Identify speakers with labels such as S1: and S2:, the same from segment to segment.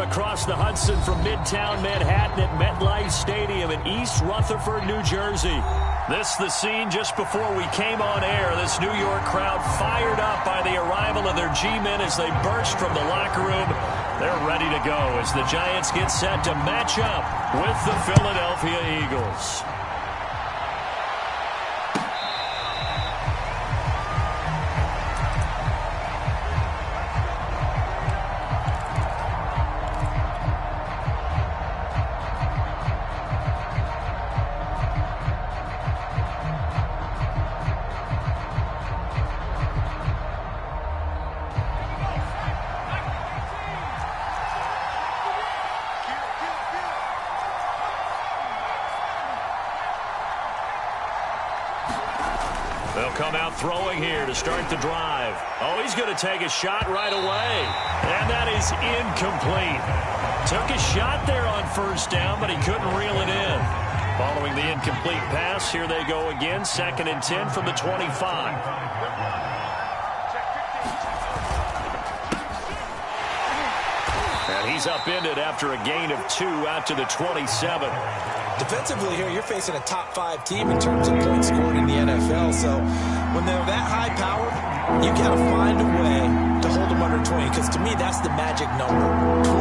S1: across the Hudson from Midtown Manhattan at MetLife Stadium in East Rutherford, New Jersey. This the scene just before we came on air. This New York crowd fired up by the arrival of their G-men as they burst from the locker room. They're ready to go as the Giants get set to match up with the Philadelphia Eagles. They'll come out throwing here to start the drive. Oh, he's going to take a shot right away. And that is incomplete. Took a shot there on first down, but he couldn't reel it in. Following the incomplete pass, here they go again. 2nd and 10 from the 25. And he's upended after a gain of 2 out to the 27.
S2: Defensively here, you're facing a top 5 team in terms of points scored in the NFL. So when they're that high powered, you got to find a way to hold them under 20. Because to me, that's the magic number.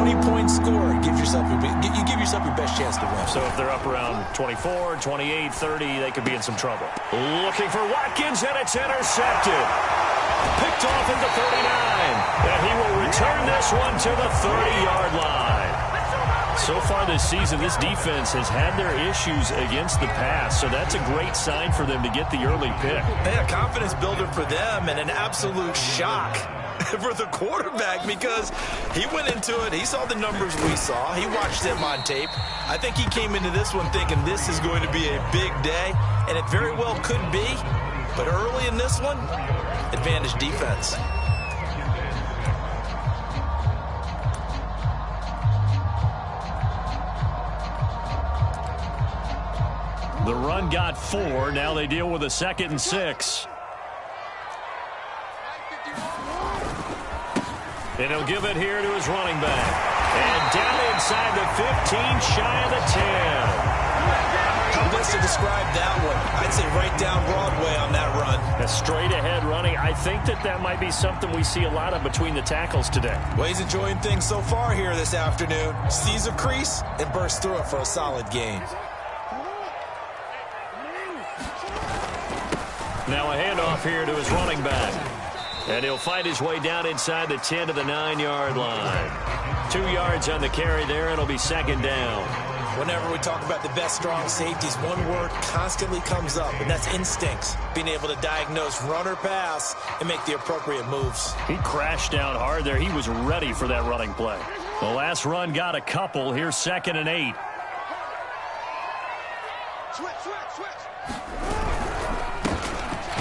S2: 20 points scored, you give yourself your best chance to win.
S1: So if they're up around 24, 28, 30, they could be in some trouble. Looking for Watkins, and it's intercepted. Picked off at the 39. And he will return this one to the 30-yard line. So far this season, this defense has had their issues against the pass, so that's a great sign for them to get the early pick.
S2: A confidence builder for them and an absolute shock for the quarterback because he went into it. He saw the numbers we saw. He watched them on tape. I think he came into this one thinking this is going to be a big day, and it very well could be. But early in this one, advantage defense.
S1: The run got 4. Now they deal with a 2nd and 6. And he'll give it here to his running back. And down inside the 15, shy of the 10.
S2: How best to describe that one? I'd say right down Broadway on that run.
S1: A straight ahead running. I think that might be something we see a lot of between the tackles today.
S2: Well, he's enjoying things so far here this afternoon. Sees a crease and bursts through it for a solid gain.
S1: Now a handoff here to his running back. And he'll fight his way down inside the 10 to the 9-yard line. 2 yards on the carry there. It'll be 2nd down.
S2: Whenever we talk about the best strong safeties, one word constantly comes up, and that's instincts. Being able to diagnose run or pass and make the appropriate moves.
S1: He crashed down hard there. He was ready for that running play. The last run got a couple. Here's 2nd and 8.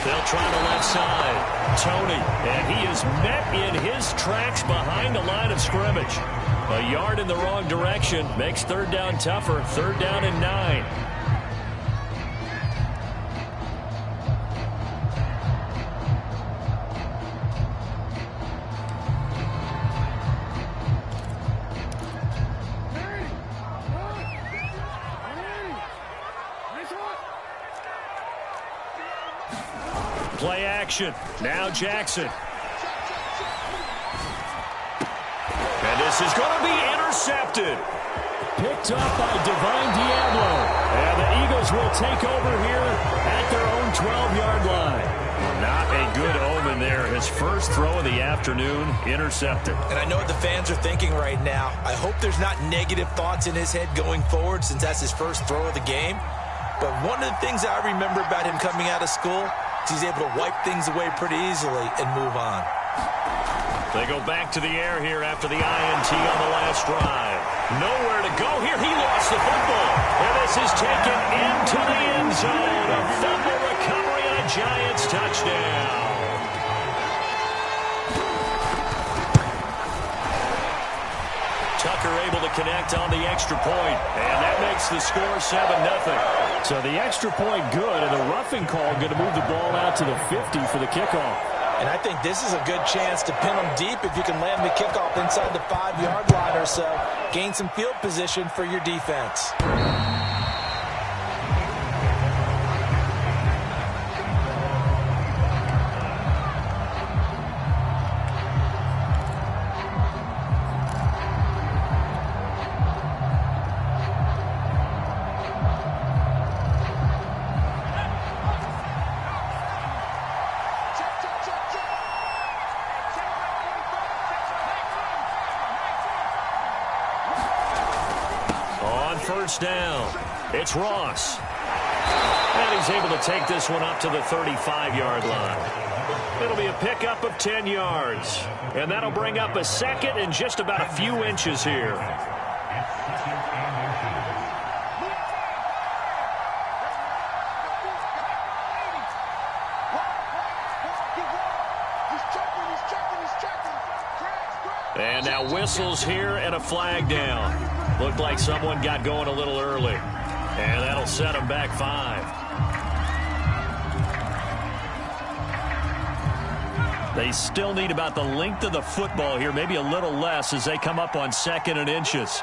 S1: They'll try the left side. Tony, and he is met in his tracks behind the line of scrimmage. A yard in the wrong direction makes 3rd down tougher. 3rd down and 9. Play action. Now Jackson. And this is going to be intercepted. Picked up by Divine Diablo. And the Eagles will take over here at their own 12-yard line. Not a good omen there. His first throw of the afternoon, intercepted.
S2: And I know what the fans are thinking right now. I hope there's not negative thoughts in his head going forward since that's his first throw of the game. But one of the things I remember about him coming out of school, he's able to wipe things away pretty easily and move on.
S1: They go back to the air here after the INT on the last drive. Nowhere to go here. He lost the football. And this is taken into the end zone. A fumble recovery and a Giants touchdown. Tucker able to connect on the extra point. And that makes the score 7-0. So the extra point good, and the roughing call going to move the ball out to the 50 for the kickoff.
S2: And I think this is a good chance to pin them deep if you can land the kickoff inside the 5-yard line or so. Gain some field position for your defense.
S1: First down. It's Ross. And he's able to take this one up to the 35-yard line. It'll be a pickup of 10 yards. And that'll bring up a second and just about a few inches here. And now whistles here and a flag down. Looked like someone got going a little early. And that'll set them back 5. They still need about the length of the football here, maybe a little less as they come up on 2nd and inches.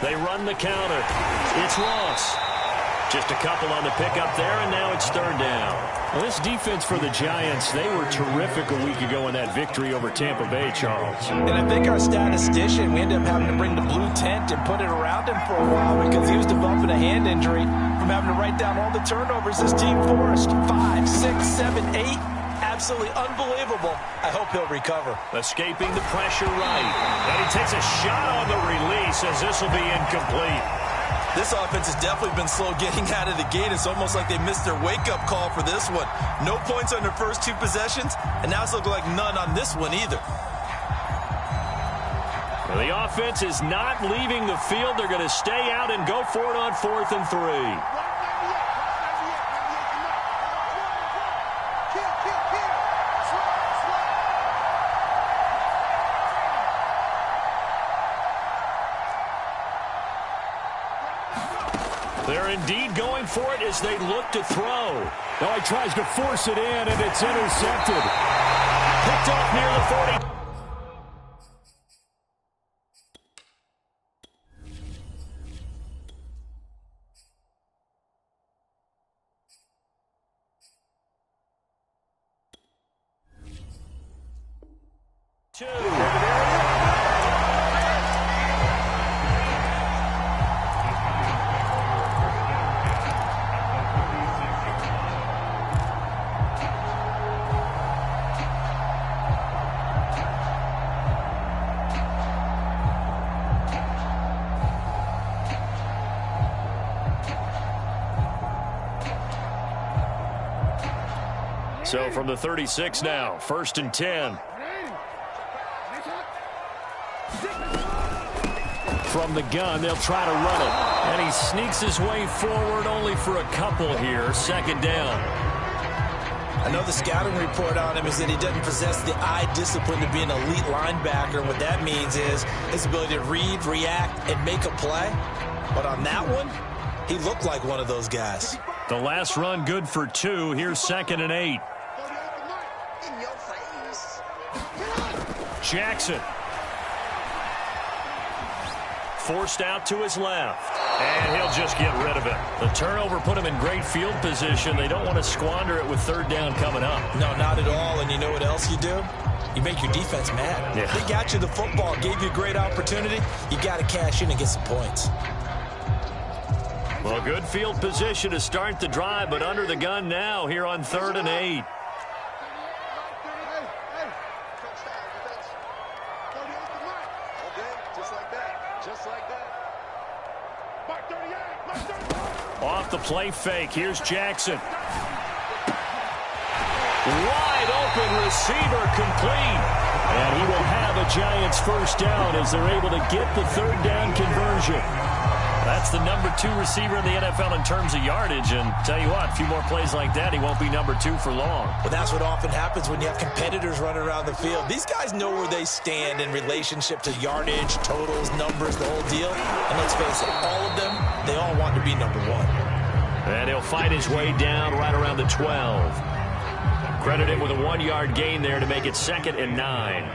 S1: They run the counter. It's Ross. Just a couple on the pickup there, and now it's 3rd down. Well, this defense for the Giants, they were terrific a week ago in that victory over Tampa Bay, Charles.
S2: And I think our statistician, we ended up having to bring the blue tent and put it around him for a while because he was developing a hand injury from having to write down all the turnovers his team forced. 5, 6, 7, 8. Absolutely unbelievable. I hope he'll recover.
S1: Escaping the pressure right. And he takes a shot on the release as this will be incomplete.
S2: This offense has definitely been slow getting out of the gate. It's almost like they missed their wake-up call for this one. No points on their first 2 possessions, and now it's looking like none on this one either.
S1: Well, the offense is not leaving the field. They're going to stay out and go for it on 4th and 3. They're indeed going for it as they look to throw.
S3: Now he tries to force it in, and it's intercepted.
S1: Picked off near the 40. So from the 36 now, 1st and 10. From the gun, they'll try to run it. And he sneaks his way forward only for a couple here. 2nd down.
S2: I know the scouting report on him is that he doesn't possess the eye discipline to be an elite linebacker. What that means is his ability to read, react, and make a play. But on that one, he looked like one of those guys.
S1: The last run good for 2. Here's 2nd and 8. Jackson. Forced out to his left. And he'll just get rid of it. The turnover put him in great field position. They don't want to squander it with 3rd down coming up.
S2: No, not at all. And you know what else you do? You make your defense mad.
S1: Yeah.
S2: They got you the football, gave you a great opportunity. You got to cash in and get some points.
S1: Well, good field position to start the drive, but under the gun now here on 3rd and 8. Off the play fake. Here's Jackson. Wide open receiver complete. And he will have a Giants 1st down as they're able to get the 3rd down conversion. That's the number 2 receiver in the NFL in terms of yardage. And tell you what, a few more plays like that, he won't be number 2 for long.
S2: Well, that's what often happens when you have competitors running around the field. These guys know where they stand in relationship to yardage, totals, numbers, the whole deal. And let's face it, all of them, they all want to be number 1.
S1: And he'll fight his way down right around the 12. Credit him with a 1-yard gain there to make it 2nd and 9.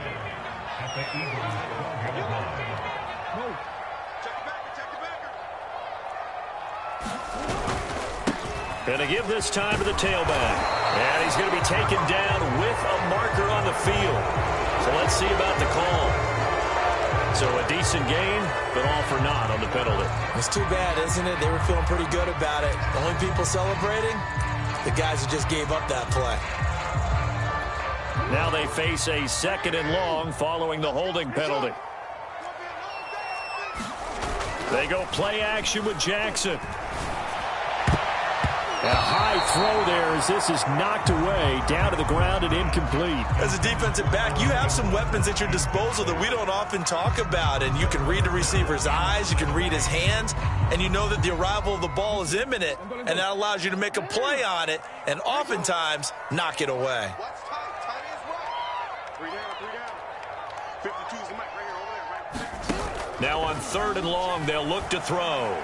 S1: Going to give this time to the tailback. And he's going to be taken down with a marker on the field. So let's see about the call. So a decent gain, but all for naught on the penalty.
S2: It's too bad, isn't it? They were feeling pretty good about it. The only people celebrating, the guys who just gave up that play.
S1: Now they face a 2nd and long following the holding penalty. They go play action with Jackson. And a high throw there as this is knocked away, down to the ground and incomplete.
S2: As a defensive back, you have some weapons at your disposal that we don't often talk about. And you can read the receiver's eyes, you can read his hands, and you know that the arrival of the ball is imminent. And that allows you to make a play on it and oftentimes knock it away.
S1: Now on 3rd and long, they'll look to throw.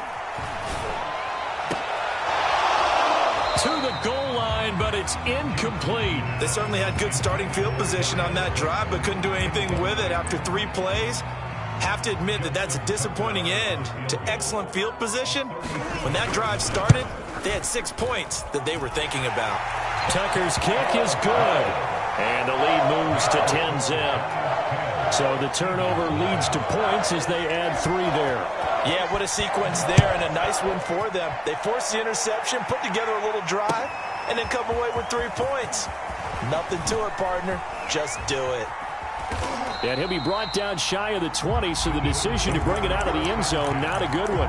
S1: To the goal line, but it's incomplete.
S2: They certainly had good starting field position on that drive, but couldn't do anything with it after 3 plays. Have to admit that that's a disappointing end to excellent field position. When that drive started, they had 6 points that they were thinking about.
S1: Tucker's kick is good. And the lead moves to 10-zip. So the turnover leads to points as they add 3 there.
S2: Yeah, what a sequence there, and a nice one for them. They forced the interception, put together a little drive, and then come away with 3 points. Nothing to it, partner. Just do it.
S1: And he'll be brought down shy of the 20, so the decision to bring it out of the end zone, not a good one.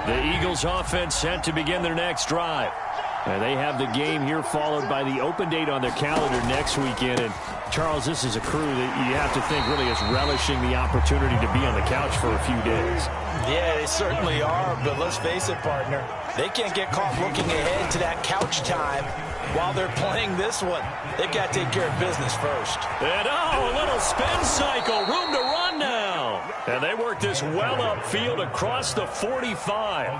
S1: The Eagles offense set to begin their next drive. And they have the game here followed by the open date on their calendar next weekend. And, Charles, this is a crew that you have to think really is relishing the opportunity to be on the couch for a few days.
S2: Yeah, they certainly are, but let's face it, partner. They can't get caught looking ahead to that couch time while they're playing this one. They've got to take care of business first.
S1: And, a little spin cycle. Room to run now. And they work this well upfield across the 45.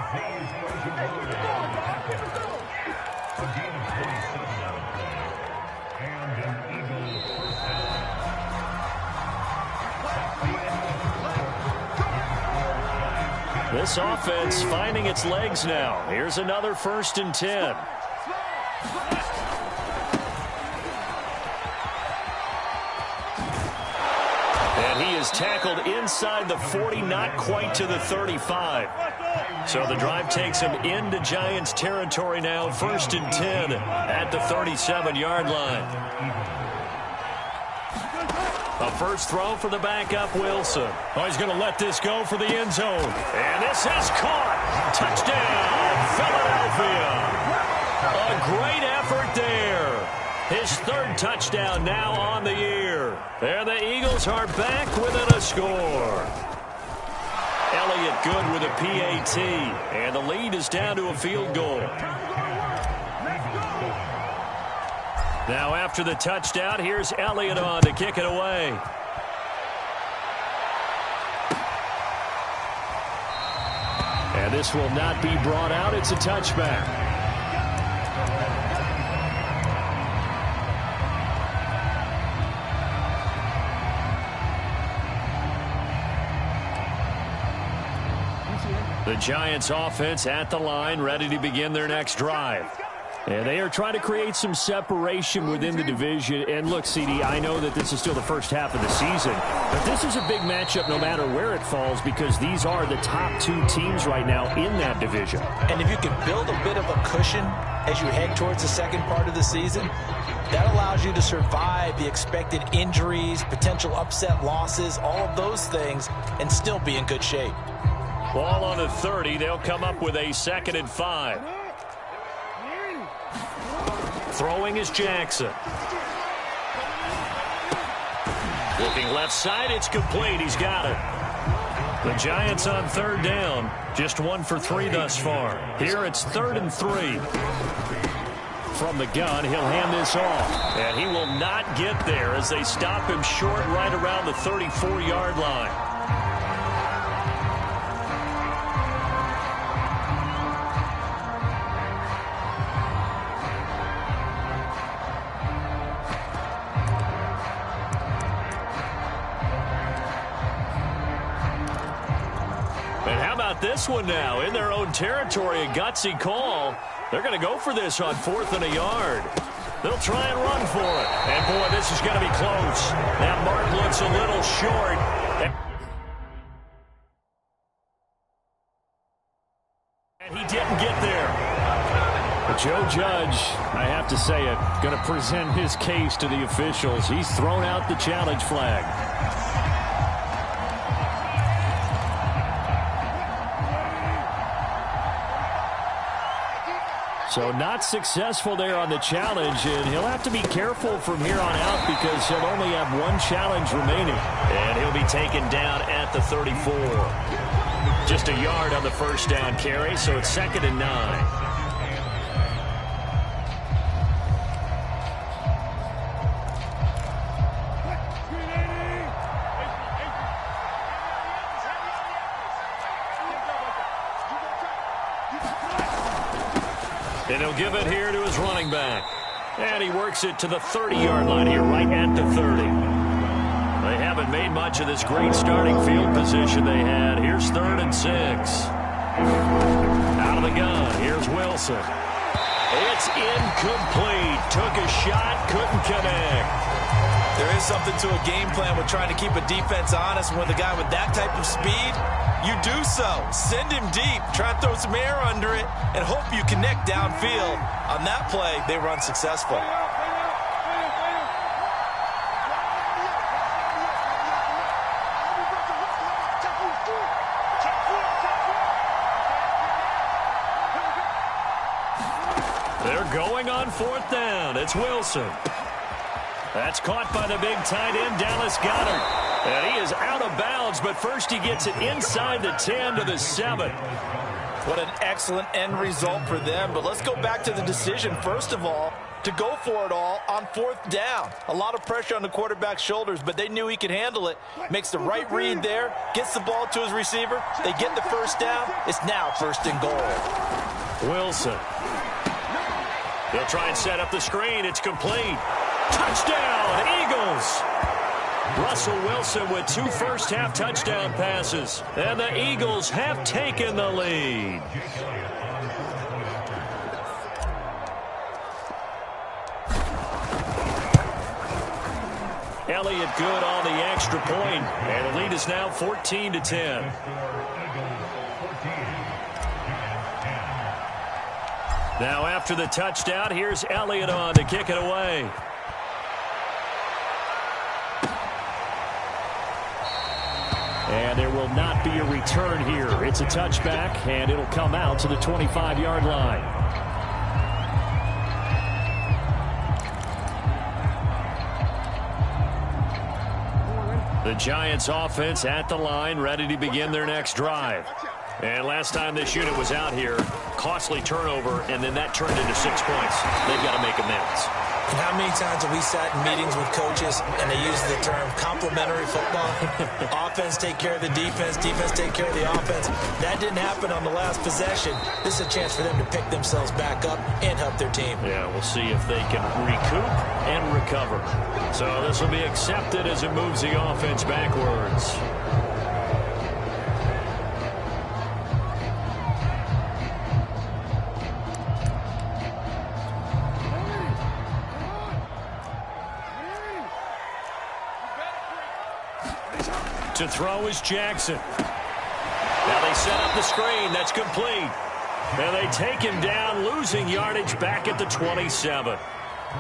S1: This offense finding its legs now. Here's another 1st and 10. And he is tackled inside the 40, not quite to the 35. So the drive takes him into Giants territory now. 1st and 10 at the 37-yard line. A first throw for the backup, Wilson. Oh, he's going to let this go for the end zone. And this is caught. Touchdown, Philadelphia. A great effort there. His 3rd touchdown now on the year. And the Eagles are back within a score. Elliott good with a PAT. And the lead is down to a field goal. Now after the touchdown, here's Elliott on to kick it away. And this will not be brought out. It's a touchback. The Giants offense at the line, ready to begin their next drive. And they are trying to create some separation within the division. And look, CD, I know that this is still the first half of the season, but this is a big matchup no matter where it falls because these are the top 2 teams right now in that division.
S2: And if you can build a bit of a cushion as you head towards the second part of the season, that allows you to survive the expected injuries, potential upset losses, all of those things, and still be in good shape.
S1: Ball on the 30. They'll come up with a 2nd and 5. Throwing is Jackson. Looking left side, it's complete. He's got it. The Giants on 3rd down. Just 1 for 3 thus far. Here it's 3rd and 3.
S3: from the gun. He'll hand this off.
S1: And he will not get there as they stop him short right around the 34-yard line. And how about this one now? In their own territory, a gutsy call. They're going to go for this on 4th and a yard. They'll try and run for it. And, boy, this is going to be close. That mark looks a little short. And he didn't get there.
S3: But Joe Judge, I have to say it, going to present his case to the officials. He's thrown out the challenge flag. So not successful there on the challenge, and he'll have to be careful from here on out because he'll only have one challenge remaining.
S1: And he'll be taken down at the 34. Just a yard on the first down carry, so it's 2nd and 9. And he'll give it here to his running back. And he works it to the 30-yard line here, right at the 30. They haven't made much of this great starting field position they had. Here's 3rd and 6. Out of the gun, here's Wilson. It's incomplete. Took a shot, couldn't connect.
S2: There is something to a game plan with trying to keep a defense honest. With a guy with that type of speed, you do so. Send him deep. Try and throw some air under it and hope you connect downfield. On that play, they were unsuccessful.
S1: They're going on 4th down. It's Wilson. That's caught by the big tight end, Dallas Goedert. And he is out of bounds, but first he gets it inside the 10 to the 7.
S2: What an excellent end result for them. But let's go back to the decision, first of all, to go for it all on 4th down. A lot of pressure on the quarterback's shoulders, but they knew he could handle it. Makes the right read there, gets the ball to his receiver. They get the first down. It's now 1st and goal.
S1: Wilson. They'll try and set up the screen. It's complete. Touchdown, Eagles. Russell Wilson with 2 first-half touchdown passes. And the Eagles have taken the lead. Elliott good on the extra point. And the lead is now 14-10. Now after the touchdown, here's Elliott on to kick it away.
S3: And there will not be a return here. It's a touchback, and it'll come out to the 25-yard line. The Giants offense at the line, ready to begin their next drive. And last time this unit was out here, costly turnover, and then that turned into 6 points. They've got to make amends.
S2: And how many times have we sat in meetings with coaches and they use the term complementary football? Offense take care of the defense, defense take care of the offense. That didn't happen on the last possession. This is a chance for them to pick themselves back up and help their team.
S1: Yeah, we'll see if they can recoup and recover. So this will be accepted as it moves the offense backwards. To throw is Jackson. Now they set up the screen. That's complete. And they take him down, losing yardage back at the 27.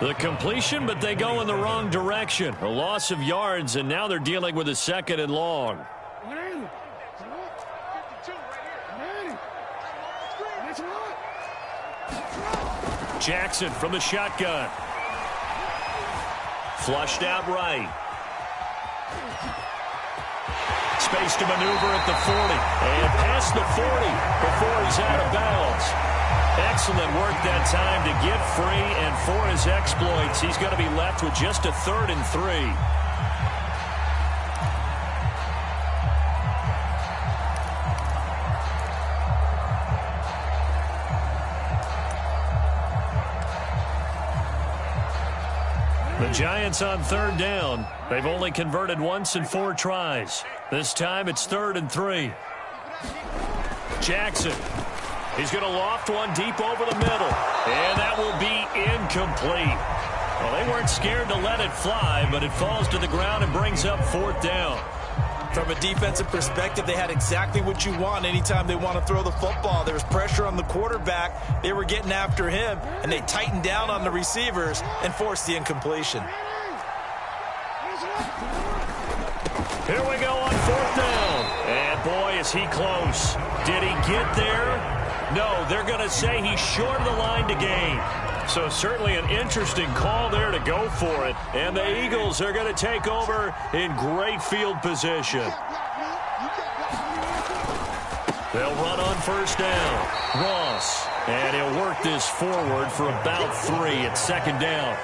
S1: The completion, but they go in the wrong direction. A loss of yards, and now they're dealing with a 2nd and long. Jackson from the shotgun. Flushed out right. Space to maneuver at the 40. And past the 40 before he's out of bounds.
S3: Excellent work that time to get free, and for his exploits, he's going to be left with just a 3rd and 3. The Giants on 3rd down. They've only converted once in 4 tries. This time it's 3rd and 3. Jackson. He's going to loft one deep over the middle. And that will be incomplete. Well, they weren't scared to let it fly, but it falls to the ground and brings up 4th down.
S2: From a defensive perspective, they had exactly what you want anytime they want to throw the football. There was pressure on the quarterback. They were getting after him, and they tightened down on the receivers and forced the incompletion.
S3: Here we go on 4th down. And boy, is he close. Did he get there? No, they're going to say he's short of the line to gain. So certainly an interesting call there to go for it. And the Eagles are going to take over in great field position. They'll run on 1st down. Ross. And he'll work this forward for about 3 at 2nd down.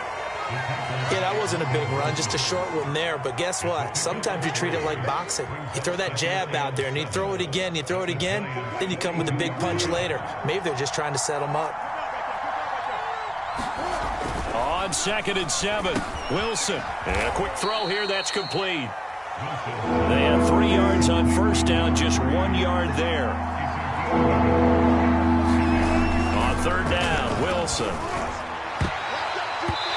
S2: Yeah, that wasn't a big run, just a short one there. But guess what? Sometimes you treat it like boxing. You throw that jab out there, and you throw it again, then you come with a big punch later. Maybe they're just trying to set them up.
S3: On 2nd and 7, Wilson. And a quick throw here, that's complete. They have 3 yards on 1st down, just 1 yard there. On 3rd down, Wilson.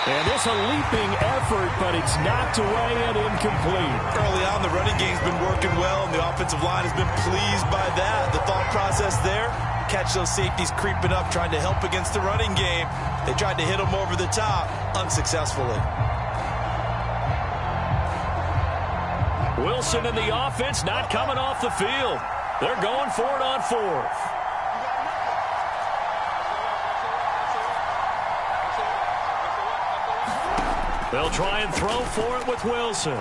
S3: And this a leaping effort, but it's knocked away and incomplete.
S2: Early on, the running game's been working well, and the offensive line has been pleased by that. The thought process there, catch those safeties creeping up, trying to help against the running game. They tried to hit them over the top, unsuccessfully.
S3: Wilson and the offense not coming off the field. They're going for it on 4th. They'll try and throw for it with Wilson.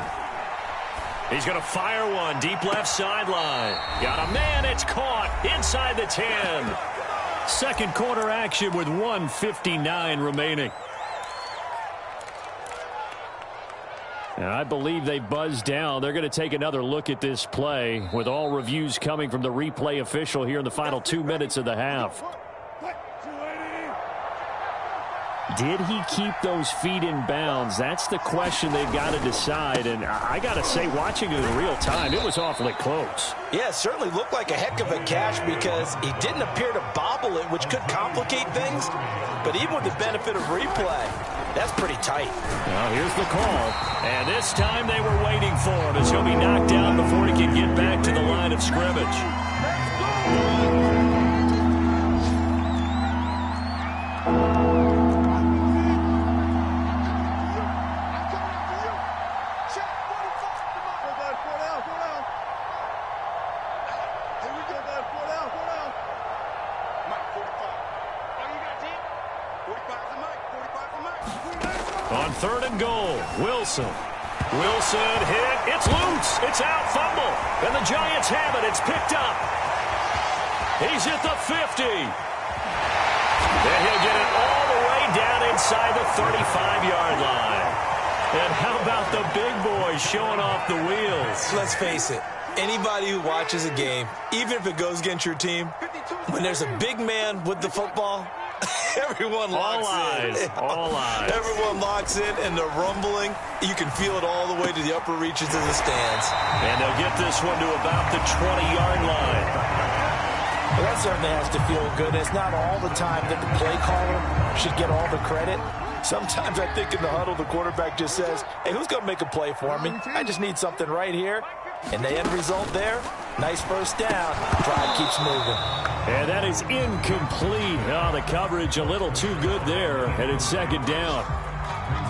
S3: He's going to fire one deep left sideline. Got a man, it's caught inside the 10. 2nd quarter action with 1:59 remaining. And I believe they buzzed down. They're going to take another look at this play with all reviews coming from the replay official here in the final 2 minutes of the half. Did he keep those feet in bounds? That's the question they've got to decide. And I got to say, watching it in real time, it was awfully close.
S2: Yeah, it certainly looked like a heck of a catch because he didn't appear to bobble it, which could complicate things. But even with the benefit of replay, that's pretty tight.
S3: Well, here's the call. And this time they were waiting for him as he'll be knocked down before he can get back to the line of scrimmage. On 3rd and goal, Wilson. Wilson hit. It's loose. It's out. Fumble. And the Giants have it. It's picked up. He's at the 50. And he'll get it all the way down inside the 35-yard line. And how about the big boys showing off the wheels?
S2: Let's face it. Anybody who watches a game, even if it goes against your team, when there's a big man with the football, everyone locks in.
S3: All eyes.
S2: Everyone locks in, and they're rumbling. You can feel it all the way to the upper reaches of the stands.
S3: And they'll get this one to about the 20-yard line.
S2: Well, that certainly has to feel good. It's not all the time that the play caller should get all the credit. Sometimes I think in the huddle, the quarterback just says, hey, who's going to make a play for me? I just need something right here. And the end result there, nice 1st down. Drive keeps moving.
S3: And that is incomplete. Oh, the coverage a little too good there, and it's 2nd down.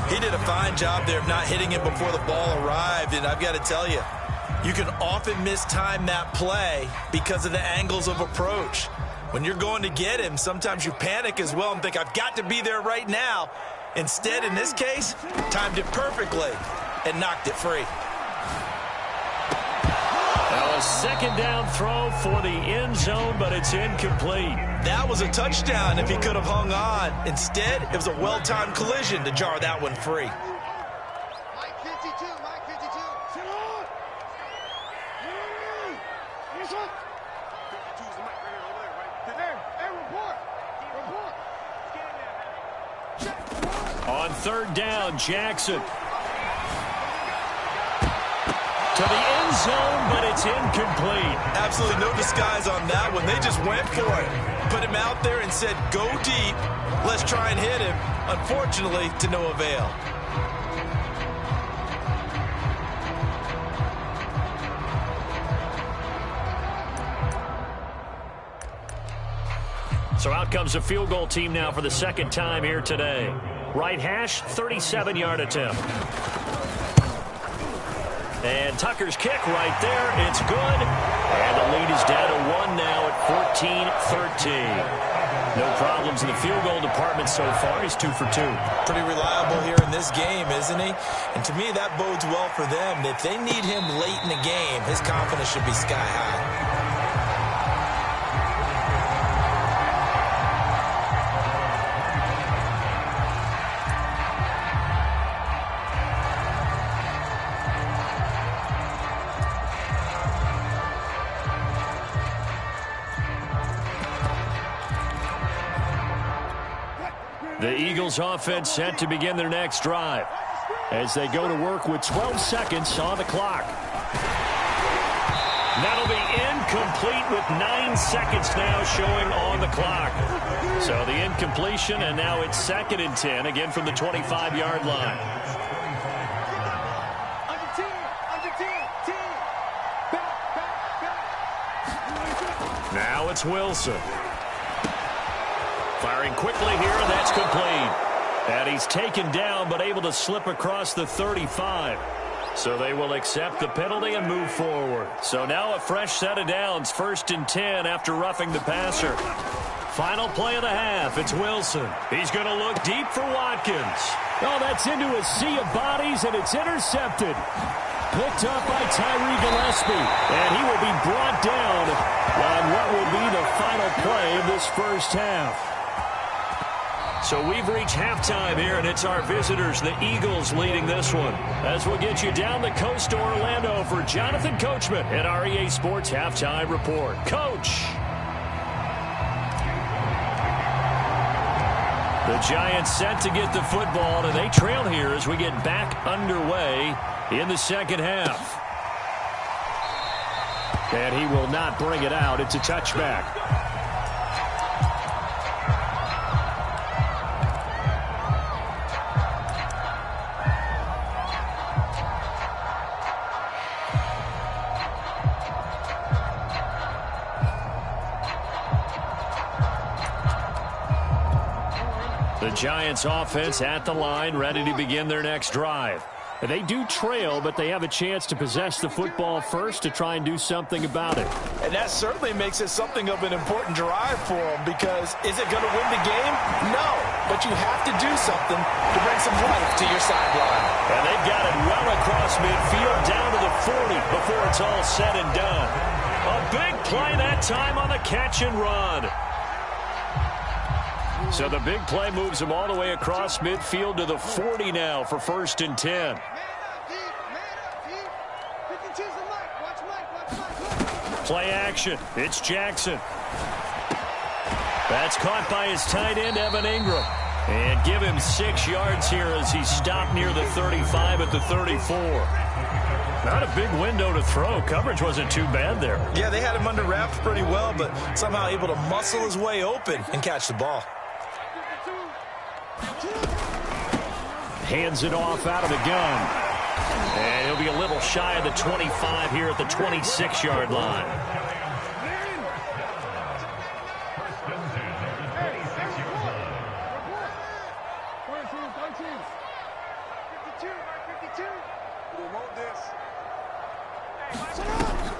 S2: He did a fine job there of not hitting it before the ball arrived, and I've got to tell you, you can often mistime that play because of the angles of approach. When you're going to get him, sometimes you panic as well and think, I've got to be there right now. Instead, in this case, timed it perfectly and knocked it free.
S3: Well, A second down throw for the end zone, but it's incomplete.
S2: That was a touchdown if he could have hung on. Instead, it was a well-timed collision to jar that one free.
S4: Mike 52, Mike 52. Sit on. Here's up. 52 is the mic right here, over there, right? Hey, report. Report.
S3: On third down, Jackson. To the end zone, but it's incomplete.
S2: Absolutely no disguise on that one. They just went for it. Put him out there and said, go deep. Let's try and hit him. Unfortunately, to no avail.
S3: So out comes a field goal team now for the second time here today. Right hash, 37-yard attempt. And Tucker's kick right there. It's good. And the lead is down to 1 now at 14-13. No problems in the field goal department so far. He's 2 for 2.
S2: Pretty reliable here in this game, isn't he? And to me, that bodes well for them. If they need him late in the game, his confidence should be sky high.
S3: The Eagles offense set to begin their next drive as they go to work with 12 seconds on the clock. That'll be incomplete with 9 seconds now showing on the clock. So the incompletion, and now it's 2nd and 10, again from the 25-yard line.
S4: Under 10, under 10, 10. Back.
S3: Now it's Wilson. Firing quickly here, and that's complete. And he's taken down, but able to slip across the 35. So they will accept the penalty and move forward. So now a fresh set of downs, 1st and 10 after roughing the passer. Final play of the half, it's Wilson. He's going to look deep for Watkins. Oh, that's into a sea of bodies, and it's intercepted. Picked up by Tyree Gillespie, and he will be brought down on what will be the final play of this first half. So we've reached halftime here, and it's our visitors, the Eagles, leading this one. As we'll get you down the coast to Orlando for Jonathan Coachman at our EA Sports Halftime Report. Coach. The Giants set to get the football, and they trail here as we get back underway in the second half. And he will not bring it out. It's a touchback. The Giants offense at the line, ready to begin their next drive. They do trail, but they have a chance to possess the football first to try and do something about it.
S2: And that certainly makes it something of an important drive for them, because is it going to win the game? No, but you have to do something to bring some life to your sideline.
S3: And they've got it well across midfield down to the 40 before it's all said and done. A big play that time on the catch and run. So the big play moves them all the way across midfield to the 40 now for 1st and 10. Play action. It's Jackson. That's caught by his tight end, Evan Ingram. And give him 6 yards here as he stopped near the 35 at the 34. Not a big window to throw. Coverage wasn't too bad there.
S2: Yeah, they had him under wraps pretty well, but somehow able to muscle his way open and catch the ball.
S3: Hands it off out of the gun. And he'll be a little shy of the 25 here at the 26-yard line.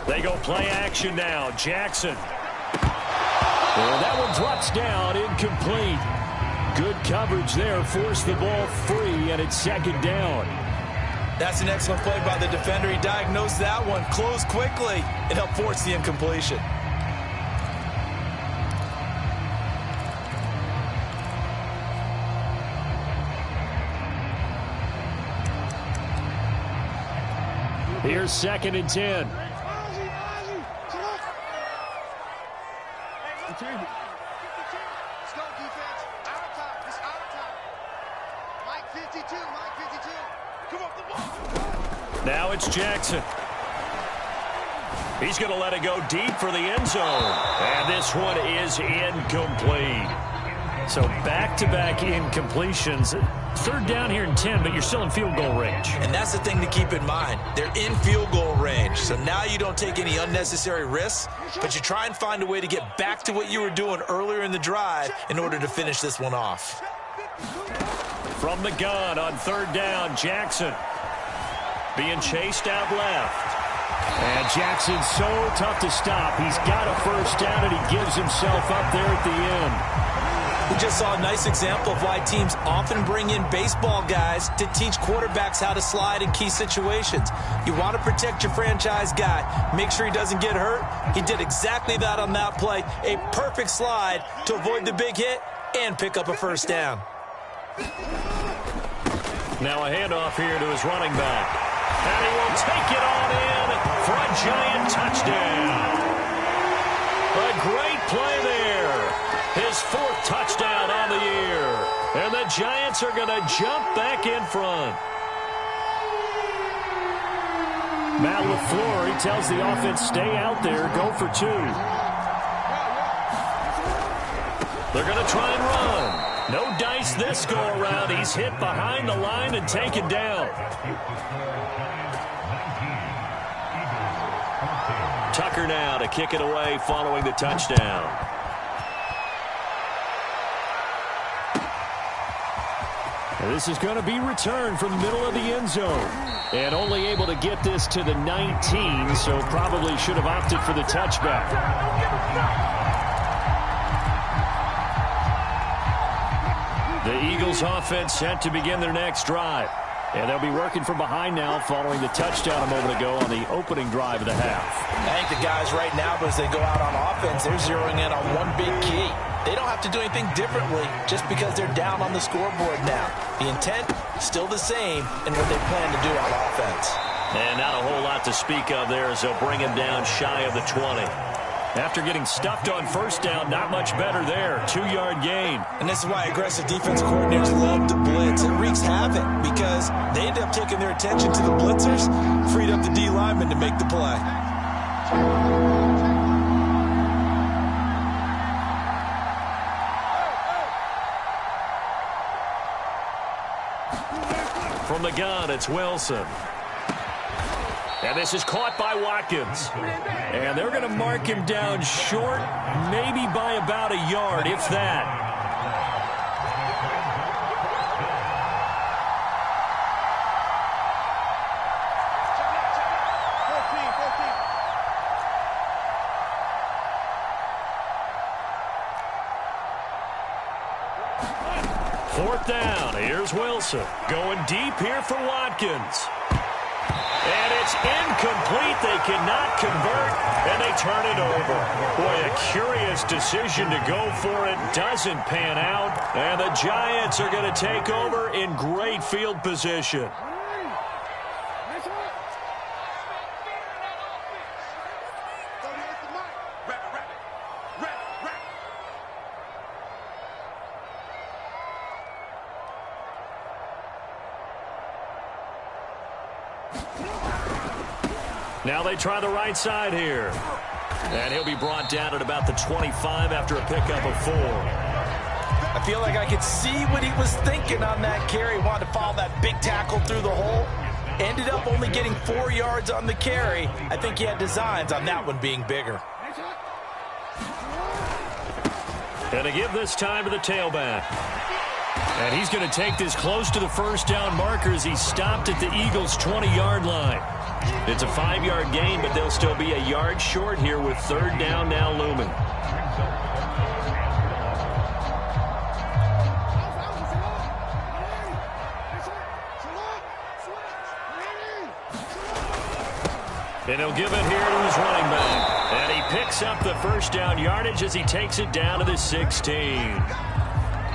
S3: They go play action now. Jackson. And that one drops down, incomplete. Good coverage there, forced the ball free, and it's 2nd down.
S2: That's an excellent play by the defender. He diagnosed that one, closed quickly, and helped force the incompletion.
S3: Here's 2nd and 10.
S4: Let's go, defense. Out of time. It's out of time. Mike 52. Mike 52. Come on, come on.
S3: Now it's Jackson. He's going to let it go deep for the end zone. And this one is incomplete. So back-to-back incompletions. 3rd down here and 10, but you're still in field goal range.
S2: And that's the thing to keep in mind. They're in field goal range. So now you don't take any unnecessary risks, but you try and find a way to get back to what you were doing earlier in the drive in order to finish this one off.
S3: From the gun on 3rd down, Jackson being chased out left. And Jackson's so tough to stop. He's got a 1st down, and he gives himself up there at the end.
S2: We just saw a nice example of why teams often bring in baseball guys to teach quarterbacks how to slide in key situations. You want to protect your franchise guy. Make sure he doesn't get hurt. He did exactly that on that play. A perfect slide to avoid the big hit and pick up a 1st down.
S3: Now a handoff here to his running back. And he will take it on in for a giant touchdown. A great play there. His 4th touchdown on the year. And the Giants are going to jump back in front. Matt LaFleur, he tells the offense, stay out there, go for 2. They're going to try and run. No dice this go around. He's hit behind the line and taken down. Tucker now to kick it away following the touchdown. This is going to be returned from the middle of the end zone. And only able to get this to the 19, so probably should have opted for the touchback. The Eagles offense set to begin their next drive. And they'll be working from behind now following the touchdown a moment ago on the opening drive of the half.
S2: I think the guys right now, as they go out on offense, they're zeroing in on one big key. They don't have to do anything differently just because they're down on the scoreboard now. The intent, still the same in what they plan to do on offense.
S3: And not a whole lot to speak of there as they'll bring him down shy of the 20. After getting stuffed on 1st down, not much better there. 2-yard gain.
S2: And this is why aggressive defense coordinators love to blitz. It wreaks havoc because they end up taking their attention to the blitzers, freed up the D lineman to make the play.
S3: From the gun, it's Wilson. And this is caught by Watkins. And they're going to mark him down short, maybe by about a yard, if that. Fourth down. Here's Wilson. Going deep here for Watkins. And it's incomplete. They cannot convert, and they turn it over. Boy, a curious decision to go for it. Doesn't pan out, and the Giants are going to take over in great field position. Now they try the right side here. And he'll be brought down at about the 25 after a pickup of 4.
S2: I feel like I could see what he was thinking on that carry. Wanted to follow that big tackle through the hole. Ended up only getting 4 yards on the carry. I think he had designs on that one being bigger.
S3: And to give this time to the tailback. And he's going to take this close to the first down marker as he stopped at the Eagles' 20-yard line. It's a 5-yard gain, but they'll still be a yard short here with third down now looming. And he'll give it here to his running back. And he picks up the first down yardage as he takes it down to the 16.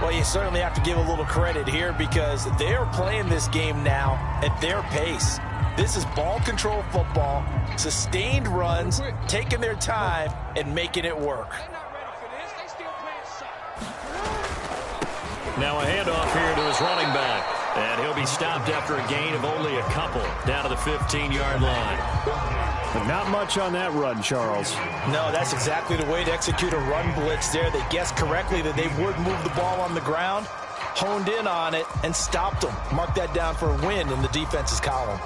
S2: Well, you certainly have to give a little credit here because they are playing this game now at their pace. This is ball control football, sustained runs, taking their time, and making it work.
S3: Now a handoff here to his running back. And he'll be stopped after a gain of only a couple down to the 15-yard line.
S1: But not much on that run, Charles.
S2: No, that's exactly the way to execute a run blitz there. They guessed correctly that they would move the ball on the ground, honed in on it, and stopped them. Mark that down for a win in the defense's column.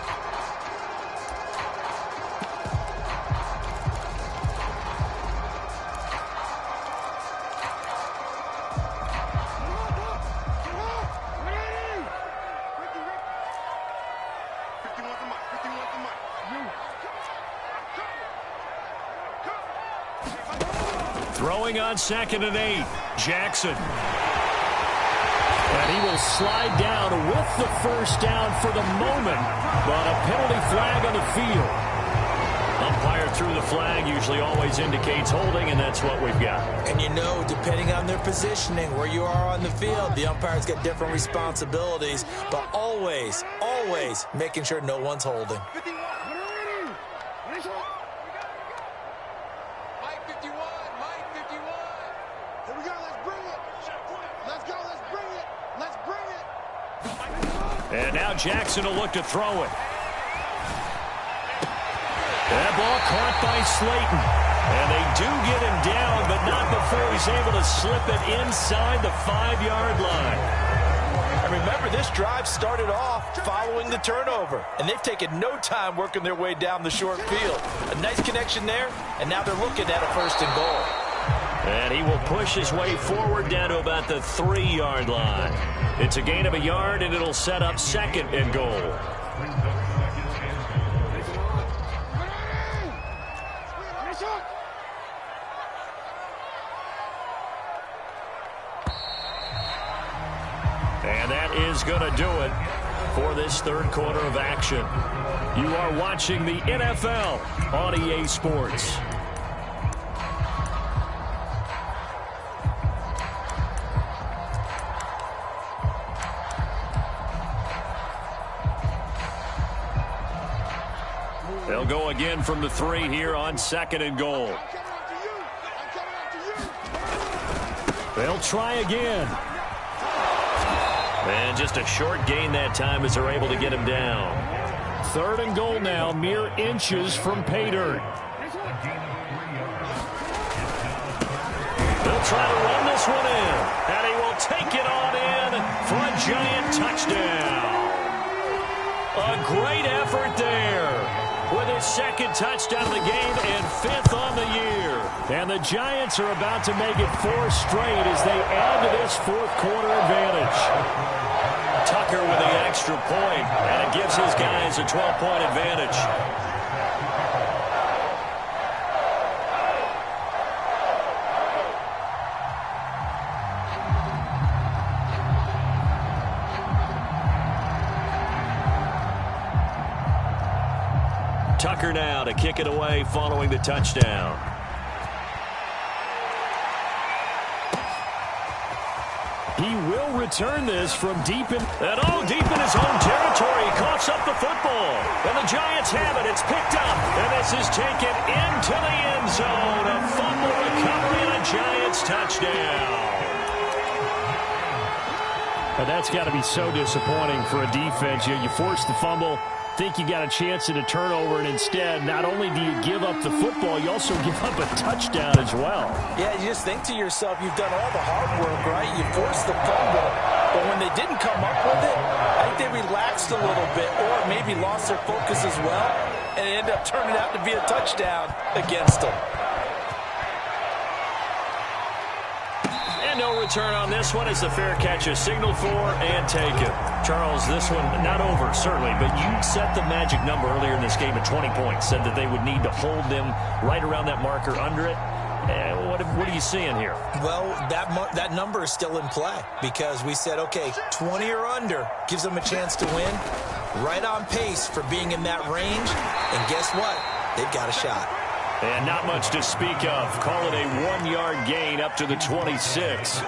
S3: Throwing on 2nd and 8, Jackson. And he will slide down with the first down for the moment, but a penalty flag on the field. Umpire threw the flag, usually always indicates holding, and that's what we've got.
S2: And you know, depending on their positioning, where you are on the field, the umpire's got different responsibilities, but always, always making sure no one's holding.
S3: And now Jackson will look to throw it. That ball caught by Slayton. And they do get him down, but not before he's able to slip it inside the 5-yard line.
S2: And remember, this drive started off following the turnover. And they've taken no time working their way down the short field. A nice connection there, and now they're looking at a 1st and goal.
S3: And he will push his way forward down to about the 3-yard line. It's a gain of a yard, and it'll set up 2nd and goal. And that is going to do it for this 3rd quarter of action. You are watching the NFL on EA Sports. They'll go again from the 3 here on 2nd and goal. They'll try again. And just a short gain that time as they're able to get him down. 3rd and goal now, mere inches from pay dirt. They'll try to run this one in. And he will take it on in for a Giant touchdown. A great effort there. With his 2nd touchdown of the game and 5th on the year. And the Giants are about to make it 4 straight as they add to this 4th quarter advantage. Tucker with the extra point, and it gives his guys a 12-point advantage. Tucker now to kick it away following the touchdown. He will return this from deep in his own territory. He coughs up the football. And the Giants have it. It's picked up. And this is taken into the end zone. A fumble recovery and a Giants touchdown.
S1: But that's got to be so disappointing for a defense. You force the fumble, think you got a chance at a turnover, and instead, not only do you give up the football, you also give up a touchdown as well.
S2: Yeah, you just think to yourself, you've done all the hard work, right? You forced the fumble, but when they didn't come up with it, I think they relaxed a little bit or maybe lost their focus as well, and it ended up turning out to be a touchdown against them.
S3: No return on this one as the fair catch is signaled for and taken. Charles, this one not over, certainly, but you set the magic number earlier in this game at 20 points, said that they would need to hold them right around that marker under it. What are you seeing here?
S2: Well, that number is still in play because we said, okay, 20 or under gives them a chance to win. Right on pace for being in that range. And guess what? they've got a shot.
S3: And not much to speak of. Call it a 1-yard gain up to the 26.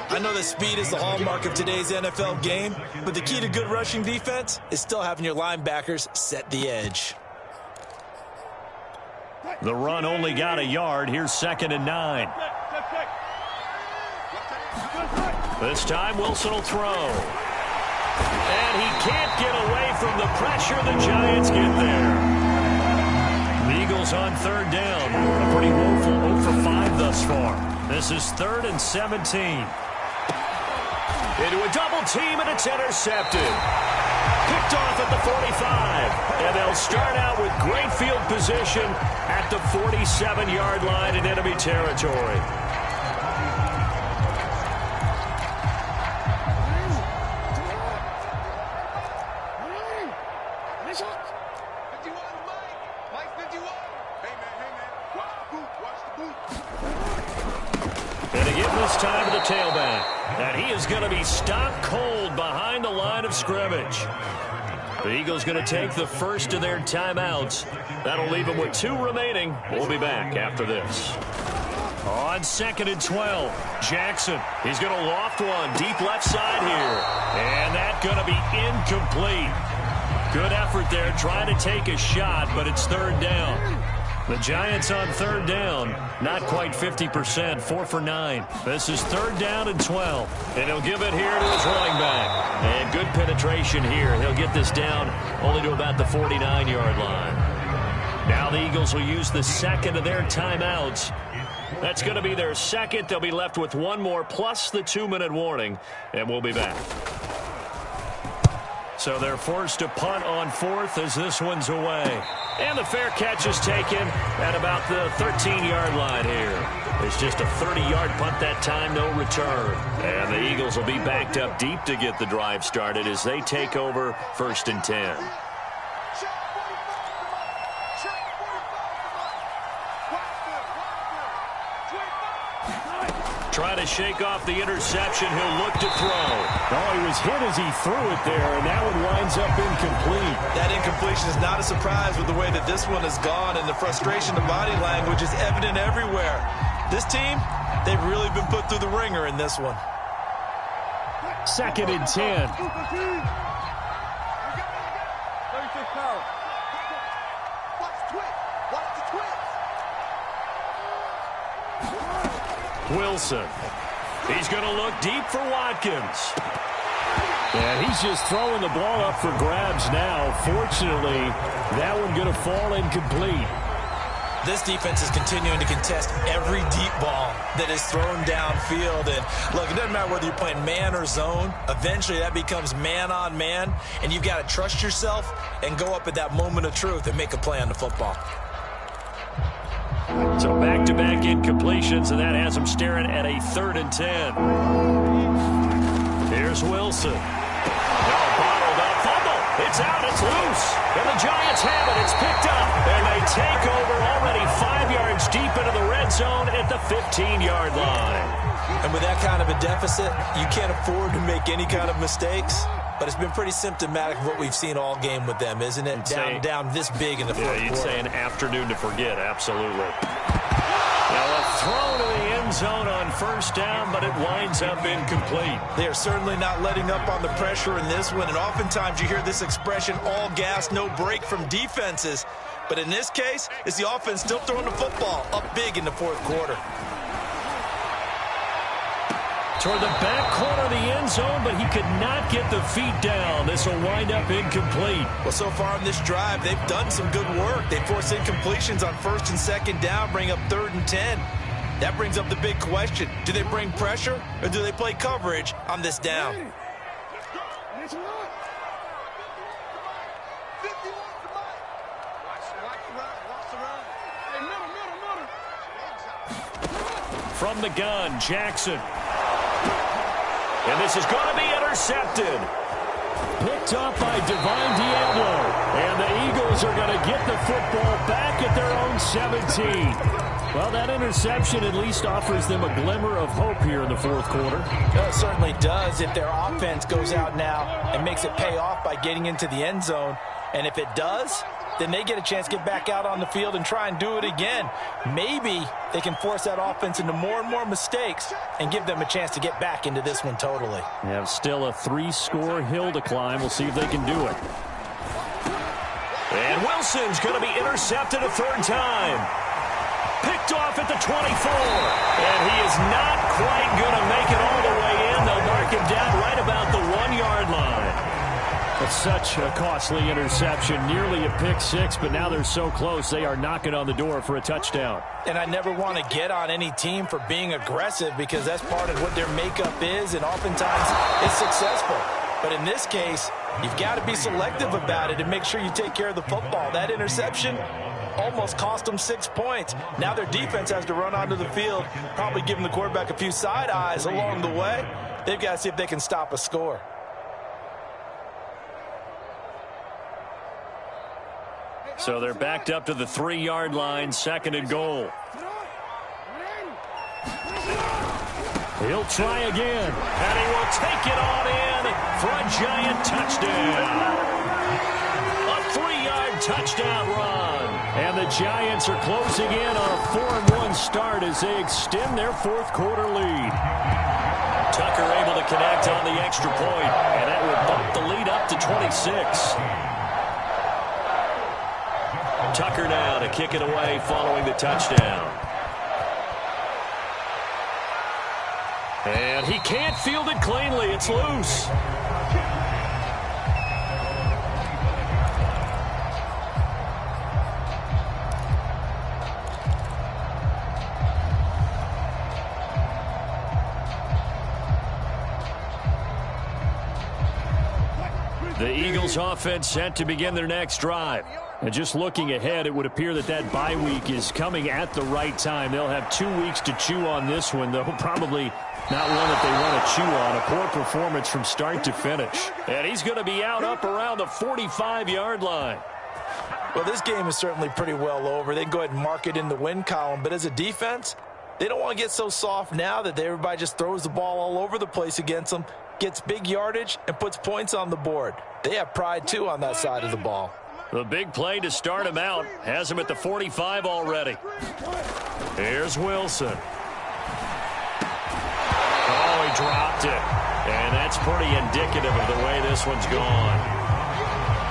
S2: I know that speed is the hallmark of today's NFL game, but the key to good rushing defense is still having your linebackers set the edge.
S3: The run only got a yard. Here's 2nd and 9. This time Wilson will throw. And he can't get away from the pressure. The Giants get there. The Eagles on 3rd down. A pretty woeful 0 for 5 thus far. This is 3rd and 17. Into a double team, and it's intercepted. Picked off at the 45. And they'll start out with great field position at the 47-yard line in enemy territory. And again this time to the tailback. And he is going to be stopped cold behind the line of scrimmage. The Eagles going to take the first of their timeouts. That'll leave them with 2 remaining. We'll be back after this. On 2nd and 12, Jackson. He's going to loft one deep left side here. And that's going to be incomplete. Good effort there trying to take a shot, but it's 3rd down. The Giants on 3rd down, not quite 50%, 4 for 9. This is 3rd down and 12. And he'll give it here to his running back. And good penetration here. He'll get this down only to about the 49-yard line. Now the Eagles will use the 2nd of their timeouts. That's going to be their 2nd. They'll be left with 1 more plus the 2-minute warning. And we'll be back. So they're forced to punt on 4th as this one's away. And the fair catch is taken at about the 13-yard line here. It's just a 30-yard punt that time, no return. And the Eagles will be backed up deep to get the drive started as they take over 1st and 10. Trying to shake off the interception. He'll look to throw.
S1: Oh, he was hit as he threw it there, and that one winds up incomplete.
S2: That incompletion is not a surprise with the way that this one has gone, and the frustration, the body language is evident everywhere. This team, they've really been put through the ringer in this one.
S1: 2nd and 10.
S3: Wilson. He's going to look deep for Watkins.
S1: And he's just throwing the ball up for grabs now. Fortunately, that one going to fall incomplete.
S2: This defense is continuing to contest every deep ball that is thrown downfield. And look, it doesn't matter whether you're playing man or zone. Eventually, that becomes man on man. And you've got to trust yourself and go up at that moment of truth and make a play on the football.
S3: So back-to-back incompletions, and that has them staring at a 3rd and 10. Here's Wilson. Now bottled up fumble. It's out. It's loose. And the Giants have it. It's picked up. And they take over already 5 yards deep into the red zone at the 15-yard line.
S2: And with that kind of a deficit, you can't afford to make any kind of mistakes. But it's been pretty symptomatic of what we've seen all game with them, isn't it? Down this big in the fourth quarter.
S3: Yeah, you'd say an afternoon to forget, absolutely. Now a throw to the end zone on 1st down, but it winds up incomplete.
S2: They are certainly not letting up on the pressure in this one, and oftentimes you hear this expression, all gas, no break from defenses. But in this case, it's the offense still throwing the football up big in the fourth quarter.
S3: Toward the back corner of the end zone, but he could not get the feet down. This will wind up incomplete.
S2: Well, so far on this drive, they've done some good work. They forced incompletions on 1st and 2nd down, bring up 3rd and 10. That brings up the big question. Do they bring pressure, or do they play coverage on this down?
S3: From the gun, Jackson. And this is going to be intercepted. Picked up by Divine Diablo. And the Eagles are going to get the football back at their own 17. Well, that interception at least offers them a glimmer of hope here in the fourth quarter.
S2: It certainly does if their offense goes out now and makes it pay off by getting into the end zone. And if it does, then they get a chance to get back out on the field and try and do it again. Maybe they can force that offense into more and more mistakes and give them a chance to get back into this one totally.
S3: They have still a 3-score hill to climb. We'll see if they can do it.
S1: And Wilson's going to be intercepted a third time. Picked off at the 24. And he is not quite going to make it all the way in. They'll mark him down right about the 1-yard line.
S3: It's such a costly interception, nearly a pick six, but now they're so close they are knocking on the door for a touchdown.
S2: And I never want to get on any team for being aggressive because that's part of what their makeup is, and oftentimes it's successful. But in this case, you've got to be selective about it and make sure you take care of the football. That interception almost cost them 6 points. Now their defense has to run onto the field, probably giving the quarterback a few side eyes along the way. They've got to see if they can stop a score.
S3: So they're backed up to the 3-yard line, 2nd and goal. He'll try again.
S1: And he will take it on in for a giant touchdown. A 3-yard touchdown run.
S3: And the Giants are closing in on a 4-1 start as they extend their 4th quarter lead.
S1: Tucker able to connect on the extra point, and that will bump the lead up to 26. Tucker now to kick it away following the touchdown. And he can't field it cleanly. It's loose.
S3: The Eagles offense set to begin their next drive. And just looking ahead, it would appear that that bye week is coming at the right time. They'll have 2 weeks to chew on this one, though probably not one that they want to chew on. A poor performance from start to finish.
S1: And he's going to be out up around the 45-yard line.
S2: Well, this game is certainly pretty well over. They can go ahead and mark it in the win column. But as a defense, they don't want to get so soft now that everybody just throws the ball all over the place against them, gets big yardage, and puts points on the board. They have pride, too, on that side of the ball.
S1: The big play to start him out has him at the 45 already. Here's Wilson. Oh, he dropped it. And that's pretty indicative of the way this one's gone.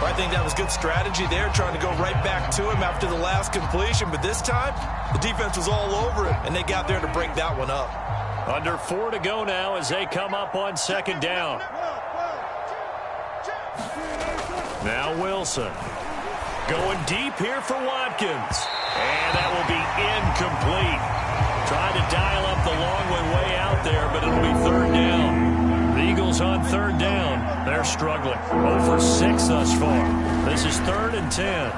S2: I think that was good strategy there, trying to go right back to him after the last completion. But this time, the defense was all over it, and they got there to break that one up.
S1: Under 4 to go now as they come up on 2nd down. Now Wilson. Going deep here for Watkins. And that will be incomplete. Trying to dial up the long one way out there, but it'll be 3rd down. The Eagles on 3rd down. They're struggling. 0 for 6 thus far. This is 3rd and 10.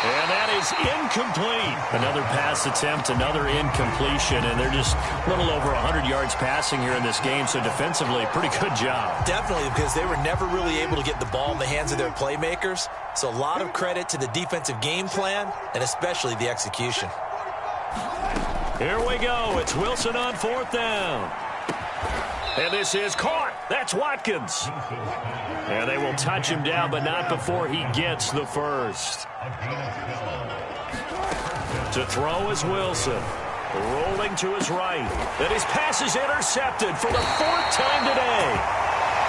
S1: And that is incomplete.
S3: Another pass attempt, another incompletion, and they're just a little over 100 yards passing here in this game, so defensively, pretty good job.
S2: Definitely, because they were never really able to get the ball in the hands of their playmakers. So a lot of credit to the defensive game plan and especially the execution.
S1: Here we go. It's Wilson on 4th down. And this is caught. That's Watkins. And they will touch him down, but not before he gets the first. To throw is Wilson. Rolling to his right. And his pass is intercepted for the 4th time today.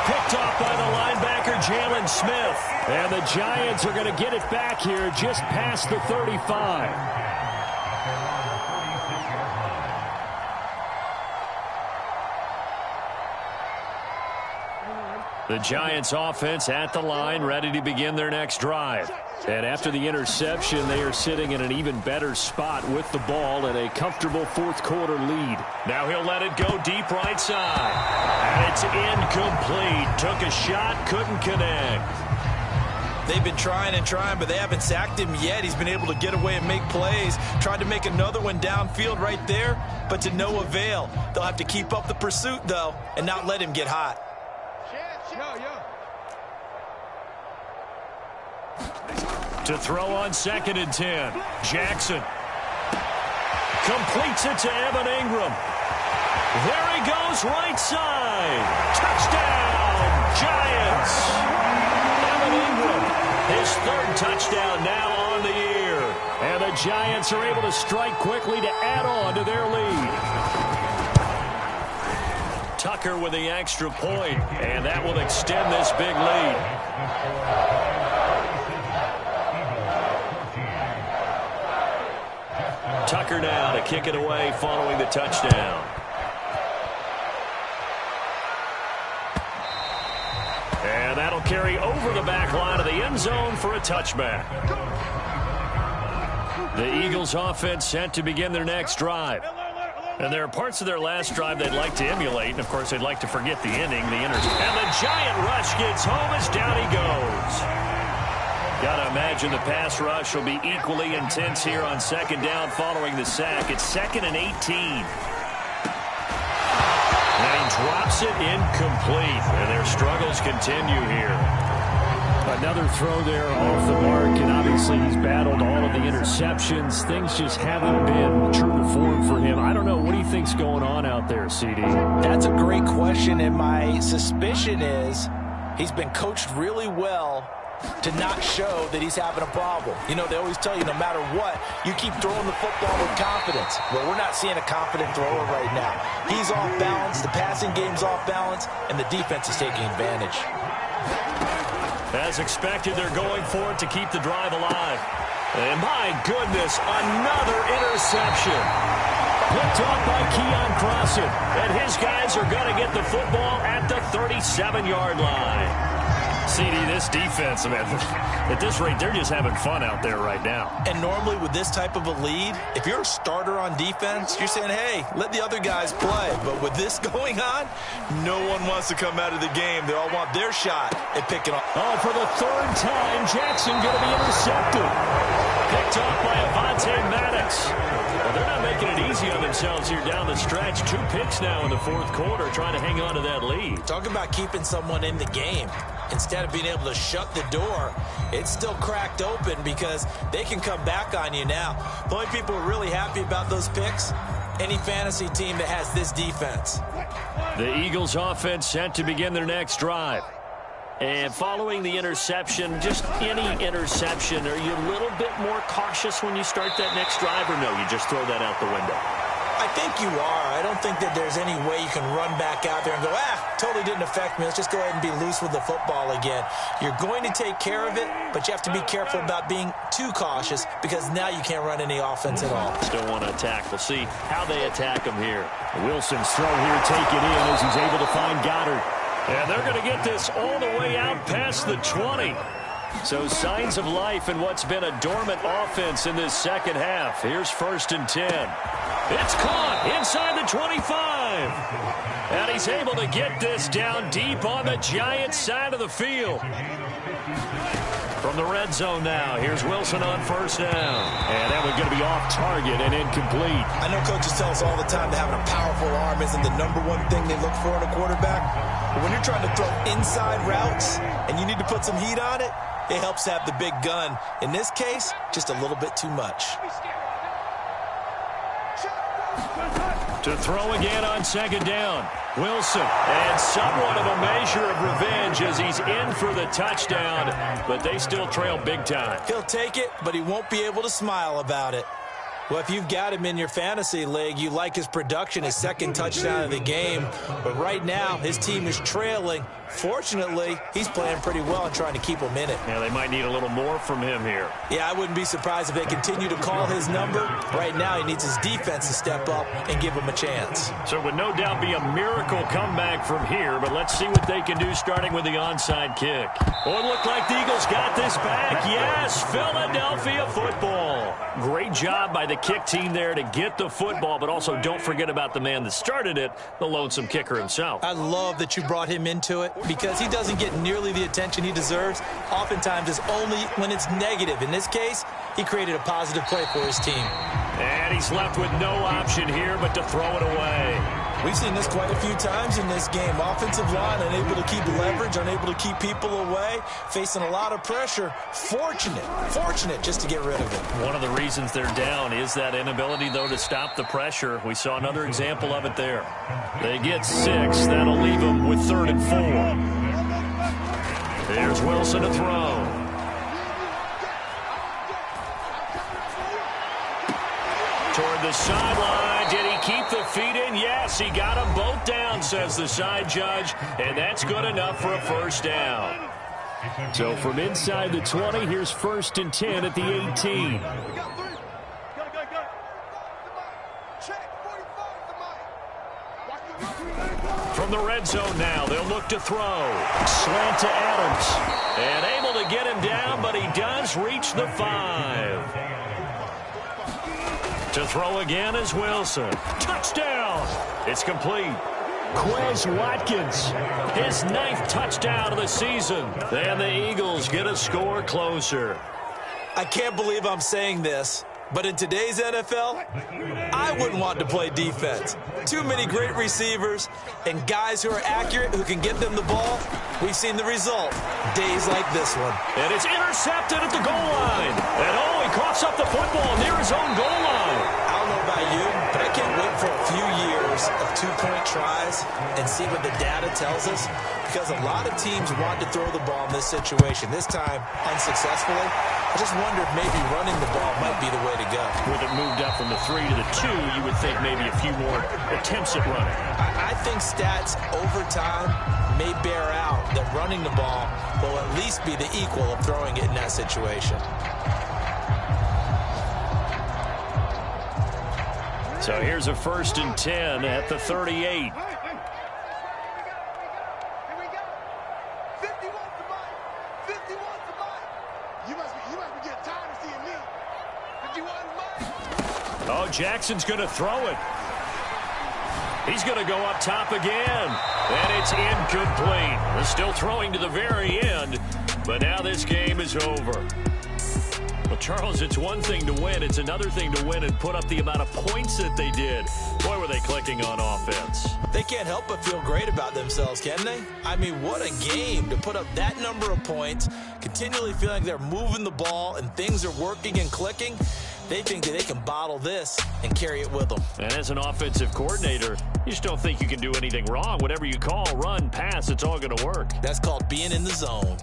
S1: Picked off by the linebacker, Jalen Smith.
S3: And the Giants are going to get it back here just past the 35. The Giants offense at the line, ready to begin their next drive. And after the interception, they are sitting in an even better spot with the ball and a comfortable 4th quarter lead.
S1: Now he'll let it go deep right side. And it's incomplete. Took a shot, couldn't connect.
S2: They've been trying and trying, but they haven't sacked him yet. He's been able to get away and make plays. Tried to make another one downfield right there, but to no avail. They'll have to keep up the pursuit, though, and not let him get hot.
S1: To throw on 2nd and 10. Jackson completes it to Evan Ingram. There he goes, right side. Touchdown, Giants. Evan Ingram
S3: His third touchdown now on the year. And the Giants are able to strike quickly to add on to their lead. Tucker with the extra point, and that will extend this big lead. Tucker now to kick it away following the touchdown. And that'll carry over the back line of the end zone for a touchback. The Eagles offense set to begin their next drive. And there are parts of their last drive they'd like to emulate. And, of course, they'd like to forget the ending, and the giant rush gets home as down he goes. Got to imagine the pass rush will be equally intense here on second down following the sack. It's 2nd and 18. And he drops it incomplete. And their struggles continue here.
S1: Another throw there off the mark, and obviously he's battled all of the interceptions. Things just haven't been true to form for him. I don't know. What do you think's going on out there, CD?
S2: That's a great question, and my suspicion is he's been coached really well to not show that he's having a problem. You know, they always tell you no matter what, you keep throwing the football with confidence. Well, we're not seeing a confident thrower right now. He's off balance, the passing game's off balance, and the defense is taking advantage.
S3: As expected, they're going for it to keep the drive alive. And my goodness, another interception. Picked off by Keon Crossan. And his guys are going to get the football at the 37-yard line. CD, this defense, man, at this rate, they're just having fun out there right now.
S2: And normally with this type of a lead, if you're a starter on defense, you're saying, hey, let the other guys play. But with this going on, no one wants to come out of the game. They all want their shot at picking up.
S3: Oh, for the third time, Jackson going to be intercepted. Picked off by Avonte Maddox. Well, they're not making it easy on themselves here down the stretch. 2 picks now in the fourth quarter, trying to hang on to that lead.
S2: Talk about keeping someone in the game. Instead of being able to shut the door, it's still cracked open because they can come back on you now. The only people who are really happy about those picks, any fantasy team that has this defense.
S3: The Eagles offense set to begin their next drive. And following the interception, just any interception, are you a little bit more cautious when you start that next drive, or no, you just throw that out the window?
S2: I think you are. I don't think that there's any way you can run back out there and go, totally didn't affect me. Let's just go ahead and be loose with the football again. You're going to take care of it, but you have to be careful about being too cautious because now you can't run any offense at all.
S3: Still want to attack. We'll see how they attack him here. Wilson's throw here taken in as he's able to find Goddard. And they're going to get this all the way out past the 20. So signs of life in what's been a dormant offense in this second half. Here's 1st and 10. It's caught inside the 25. And he's able to get this down deep on the Giants side of the field. From the red zone now, here's Wilson on 1st down. And that one's going to be off target and incomplete.
S2: I know coaches tell us all the time that having a powerful arm isn't the #1 thing they look for in a quarterback. But when you're trying to throw inside routes and you need to put some heat on it, it helps have the big gun. In this case, just a little bit too much.
S3: To throw again on 2nd down. Wilson, and somewhat of a measure of revenge as he's in for the touchdown, but they still trail big time.
S2: He'll take it, but he won't be able to smile about it. Well, if you've got him in your fantasy league, you like his production, his 2nd touchdown of the game. But right now, his team is trailing. Fortunately, he's playing pretty well and trying to keep him in it.
S3: Yeah, they might need a little more from him here.
S2: Yeah, I wouldn't be surprised if they continue to call his number. Right now, he needs his defense to step up and give him a chance.
S3: So it would no doubt be a miracle comeback from here, but let's see what they can do starting with the onside kick. Oh, it looked like the Eagles got this back. Yes, Philadelphia football. Great job by the kick team there to get the football, but also don't forget about the man that started it, the lonesome kicker himself.
S2: I love that you brought him into it because he doesn't get nearly the attention he deserves. Oftentimes it's only when it's negative. In this case, he created a positive play for his team.
S3: And he's left with no option here but to throw it away.
S2: We've seen this quite a few times in this game. Offensive line unable to keep leverage, unable to keep people away, facing a lot of pressure. Fortunate just to get rid of it.
S3: One of the reasons they're down is that inability, though, to stop the pressure. We saw another example of it there. They get 6. That'll leave them with 3rd and 4. Here's Wilson to throw. toward the sideline. Did he keep the feet in? Yes, he got them both down, says the side judge, and that's good enough for a first down. So from inside the 20, here's 1st and 10 at the 18. From the red zone now, they'll look to throw. Slant to Adams. And able to get him down, but he does reach the 5. To throw again is Wilson. Touchdown! It's complete. Quez Watkins, his 9th touchdown of the season. And the Eagles get a score closer.
S2: I can't believe I'm saying this, but in today's NFL, I wouldn't want to play defense. Too many great receivers and guys who are accurate, who can get them the ball. We've seen the result. Days like this one.
S3: And it's intercepted at the goal line. And he coughs up the football near his own goal line.
S2: I don't know about you, but I can't wait for a few years of 2-point tries and see what the data tells us, because a lot of teams want to throw the ball in this situation. This time, unsuccessfully. I just wonder if maybe running the ball might be the way to go.
S3: With it moved up from the 3 to the 2, you would think maybe a few more attempts at running.
S2: I think stats over time may bear out that running the ball will at least be the equal of throwing it in that situation.
S3: So here's a 1st and 10 at the 38. Oh, Jackson's going to throw it. He's going to go up top again. And it's incomplete. They're still throwing to the very end, but now this game is over. Well, Charles, it's one thing to win. It's another thing to win and put up the amount of points that they did. Boy, were they clicking on offense.
S2: They can't help but feel great about themselves, can they? I mean, what a game to put up that number of points, continually feeling like they're moving the ball and things are working and clicking. They think that they can bottle this and carry it with them. And
S3: as an offensive coordinator, you just don't think you can do anything wrong. Whatever you call, run, pass, it's all going to work.
S2: That's called being in the zone.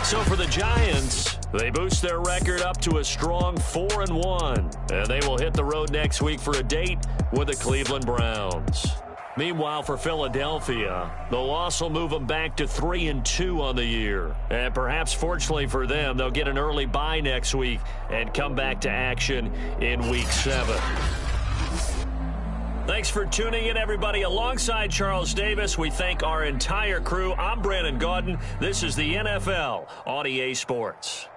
S3: So for the Giants, they boost their record up to a strong 4-1. And they will hit the road next week for a date with the Cleveland Browns. Meanwhile, for Philadelphia, the loss will move them back to 3-2 on the year. And perhaps fortunately for them, they'll get an early bye next week and come back to action in Week 7. Thanks for tuning in, everybody. Alongside Charles Davis, we thank our entire crew. I'm Brandon Gaudin. This is the NFL on EA Sports.